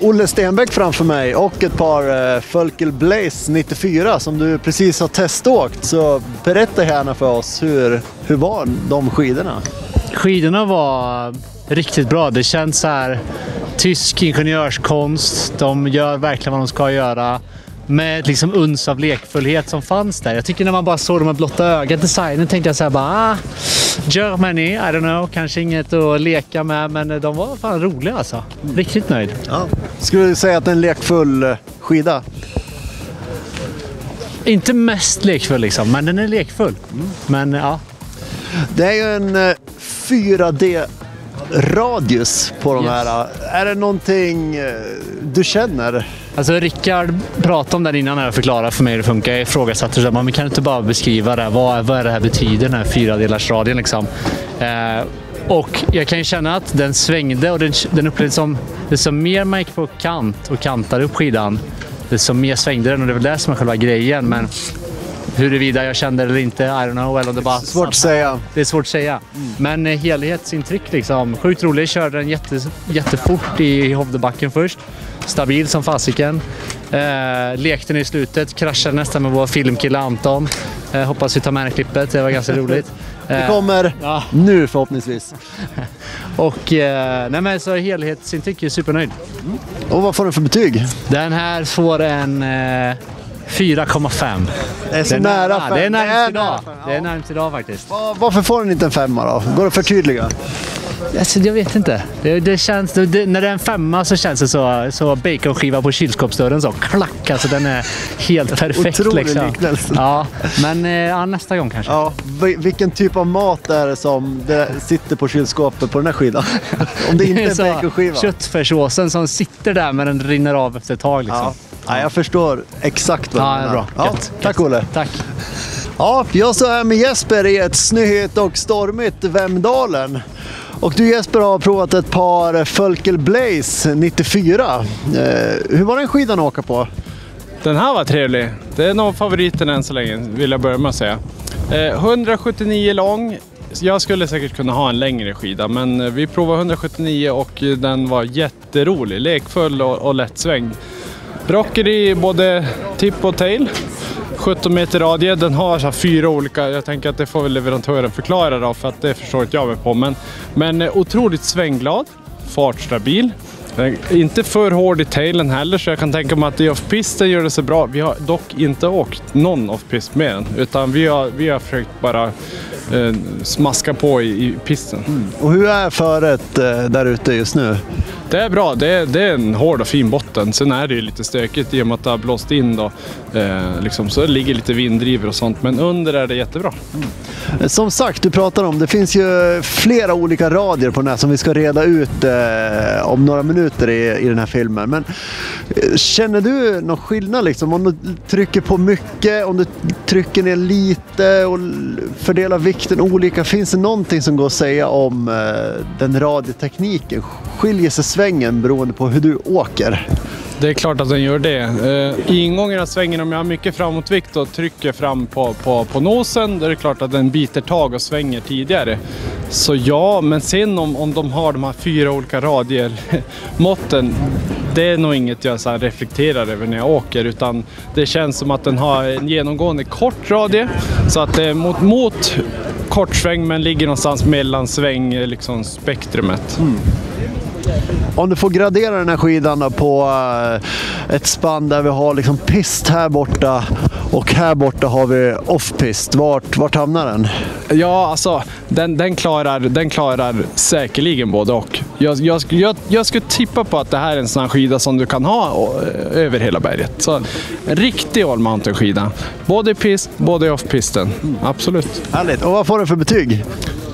Olle Stenbäck framför mig och ett par Fölkel Blaze 94 som du precis har teståkt. Så berätta gärna för oss, hur var de skidorna? Skidorna var riktigt bra. Det känns så här tysk ingenjörskonst. De gör verkligen vad de ska göra. Med liksom uns av lekfullhet som fanns där. Jag tycker när man bara såg dem med blotta ögat designen tänkte jag så här bara Germany, I don't know, kanske inget att leka med, men de var fan roliga alltså. Riktigt nöjd. Ja. Skulle du säga att det är en lekfull skida? Inte mest lekfull liksom, men den är lekfull. Men ja. Det är ju en 4D radius på de här. Är det någonting du känner? Alltså Rickard pratade om det innan när jag förklarade för mig hur det funkar. Jag ifrågasatte så man kan inte bara beskriva det. Vad är det här betyder, den här 4-delarsradien liksom. Och jag kan ju känna att den svängde och den upplevdes som det som mer man gick på kant och kantade upp skidan. Det som mer svängde den och det är väl det som är själva grejen. Men huruvida jag kände det eller inte, I don't know. Eller det bara svårt att säga. Det är svårt att säga. Men helhetsintryck liksom. Sjukt rolig. Körde den jättefort i Hovdebacken först. Stabil som fasiken. Lekten i slutet. Kraschade nästan med vår filmkille Anton. Hoppas vi tar med det klippet. Det var ganska roligt. Det kommer nu förhoppningsvis. Och nej men så helhetsintryck är supernöjd. Och vad får den för betyg? Den här får en 4,5. Det är så nära 5. Det är närmast idag. Det är närmast idag faktiskt. Varför får den inte en 5 då? Går det att förtydliga? Alltså, jag vet inte. Det känns, när det är en 5 så känns det så baconskiva på kylskåpsdörren så klack. Alltså den är helt perfekt. Otrolig liksom. liknelse. Ja, men nästa gång kanske. Ja, vilken typ av mat är det som det sitter på kylskåpet på den här skidan? Om det inte är baconskiva. Köttfärssåsen som sitter där men den rinner av efter ett tag liksom. Ja, jag förstår exakt vad det är. Bra. Ja, tack Olle. Tack. Ja, jag står här med Jesper i ett snöigt och stormigt Vemdalen. Och du Jesper har provat ett par Fölkel Blaze 94. Hur var den skidan att åka på? Den här var trevlig. Det är nog favoriten än så länge, vill jag börja med att säga. 179 lång. Jag skulle säkert kunna ha en längre skida, men vi provade 179 och den var jätterolig. Lekfull och lättsvängd. Rocker i både tip och tail. 17 meter radie, den har så här 4 olika, jag tänker att det får väl leverantören förklara då, för att det förstår inte jag mig på, men otroligt svängglad, fartstabil, inte för hård i tailen heller, så jag kan tänka mig att i off-pisten gör det så bra. Vi har dock inte åkt någon off-pist med den, utan vi har försökt bara smaska på i pisten. Och hur är föret där ute just nu? Det är bra, det är en hård och fin botten. Sen är det ju lite stökigt i och med att det har blåst in då. Liksom, så det ligger lite vinddriver och sånt, men under är det jättebra. Som sagt, du pratar om, det finns ju flera olika radier på den här som vi ska reda ut om några minuter i den här filmen. Men känner du någon skillnad liksom? Om du trycker på mycket, om du trycker ner lite och fördelar vikten olika, finns det någonting som går att säga om den radiotekniken? Skiljer sig svängen beroende på hur du åker? Det är klart att den gör det. I ingången av svängen, om jag har mycket framåtvikt och trycker fram på nosen, då är det klart att den biter tag och svänger tidigare. Så ja, men sen om de har de här 4 olika radiemåtten, det är nog inget jag så här reflekterar över när jag åker, utan det känns som att den har en genomgående kort radie, så att det är mot kortsväng men ligger någonstans mellan sväng liksom spektrumet. Om du får gradera den här skidan då på ett spann där vi har liksom pist här borta och här borta har vi off-pist. Vart hamnar den? Ja, alltså den klarar säkerligen både och. Jag skulle tippa på att det här är en sån här skida som du kan ha över hela berget. Så en riktig all mountain skida. Både pist, både off-pisten. Absolut. Härligt. Och vad får den för betyg?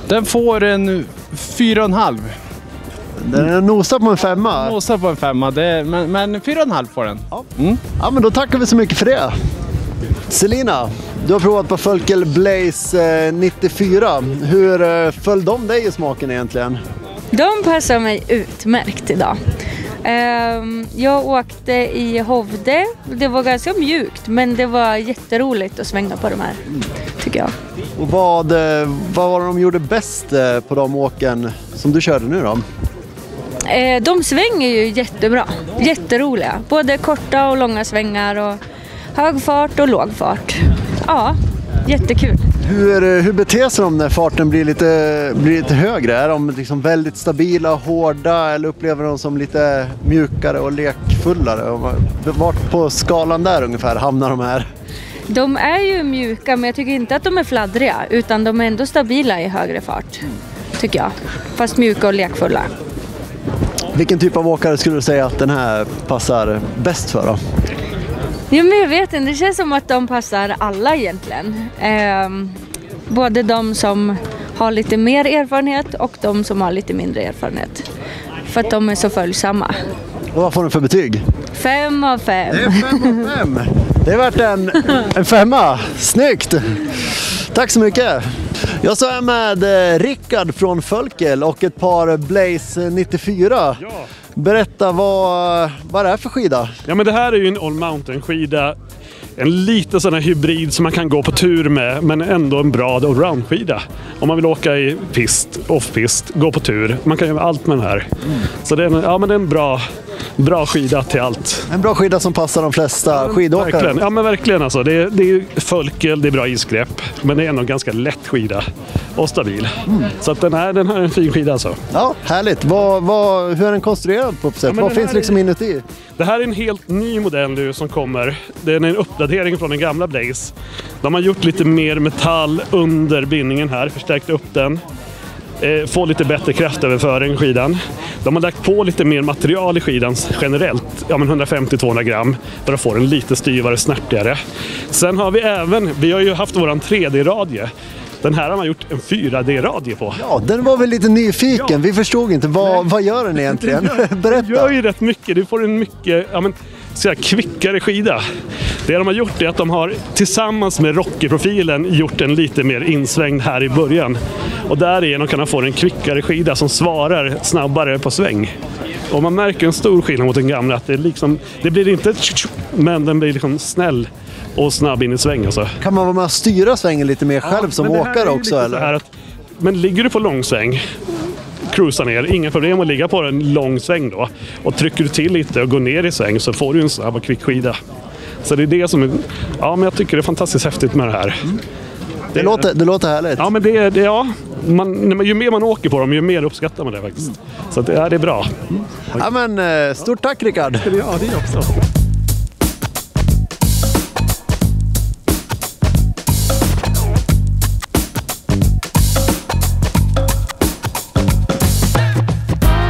Den får en 4,5. Den nosar på en 5. Nosar på en 5, men 4,5 får den. Ja. Ja, men då tackar vi så mycket för det. Selina, du har provat på Fölkel Blaze 94. Hur föll de dig i smaken egentligen? De passar mig utmärkt idag. Jag åkte i Hovde. Det var ganska mjukt, men det var jätteroligt att svänga på de här, tycker jag. Och vad var de gjorde bäst på de åken som du körde nu då? De svänger ju jättebra. Jätteroliga. Både korta och långa svängar och hög fart och låg fart. Ja, jättekul. Hur beter sig de när farten blir lite högre? Är de liksom väldigt stabila och hårda eller upplever de som lite mjukare och lekfullare? Vart på skalan där ungefär hamnar de här? De är ju mjuka, men jag tycker inte att de är fladdriga, utan de är ändå stabila i högre fart, tycker jag. Fast mjuka och lekfulla. Vilken typ av åkare skulle du säga att den här passar bäst för då? Ja, men jag vet inte, det känns som att de passar alla egentligen. Både de som har lite mer erfarenhet och de som har lite mindre erfarenhet. För att de är så följsamma. Och vad får du för betyg? 5 av 5. Det är 5 av 5. Det är värt en 5. Snyggt! Tack så mycket! Jag står här med Rickard från Fölkel och ett par Blaze 94. Ja. Berätta vad det är för skida. Ja, men det här är ju en all-mountain skida. En liten sån här hybrid som man kan gå på tur med, men ändå en bra allround-skida. Om man vill åka i pist, off-pist, gå på tur. Man kan göra allt med den här. Så det är en bra skida till allt. En bra skida som passar de flesta skidåkare. Verkligen. Ja, men verkligen alltså. Det är Fölkel, det är bra isgrepp. Men det är ändå en ganska lätt skida. Och stabil. Så att den här är en fin skida alltså. Ja, härligt. Hur är den konstruerad på sätt? Vad finns liksom inuti? Det här är en helt ny modell nu som kommer. Det är en uppdatering från den gamla Blaze. De har gjort lite mer metall under bindningen här, förstärkt upp den. Få lite bättre kraftöverföring i skidan. De har lagt på lite mer material i skidan generellt, 150-200 gram, för att få den lite styvare, snärtigare. Sen har vi har ju haft våran 3D-radie. Den här har man gjort en 4D-radie på. Ja, den var väl lite nyfiken. Ja. Vi förstod inte. Vad gör den egentligen? Berätta. Den gör ju rätt mycket. Du får en mycket kvickare skida. Det de har gjort är att de har tillsammans med Rocky-profilen gjort en lite mer insvängd här i början. Och därigenom kan man få en kvickare skida som svarar snabbare på sväng. Och man märker en stor skillnad mot den gamla. Att det blir inte men den blir liksom snäll och snabb in i sväng. Alltså. Kan man vara med och styra svängen lite mer själv som åkare också? Eller? Men ligger du på långsväng, cruisa ner, inga problem att ligga på en lång sväng då. Och trycker du till lite och går ner i sväng så får du en snabb och kvick skida. Så det är det som men jag tycker det är fantastiskt häftigt med det här. Det låter härligt. Ja, men ju mer man åker på dem, ju mer uppskattar man det faktiskt. Så det är bra. Ja, men stort tack Rickard. Ja, det är också.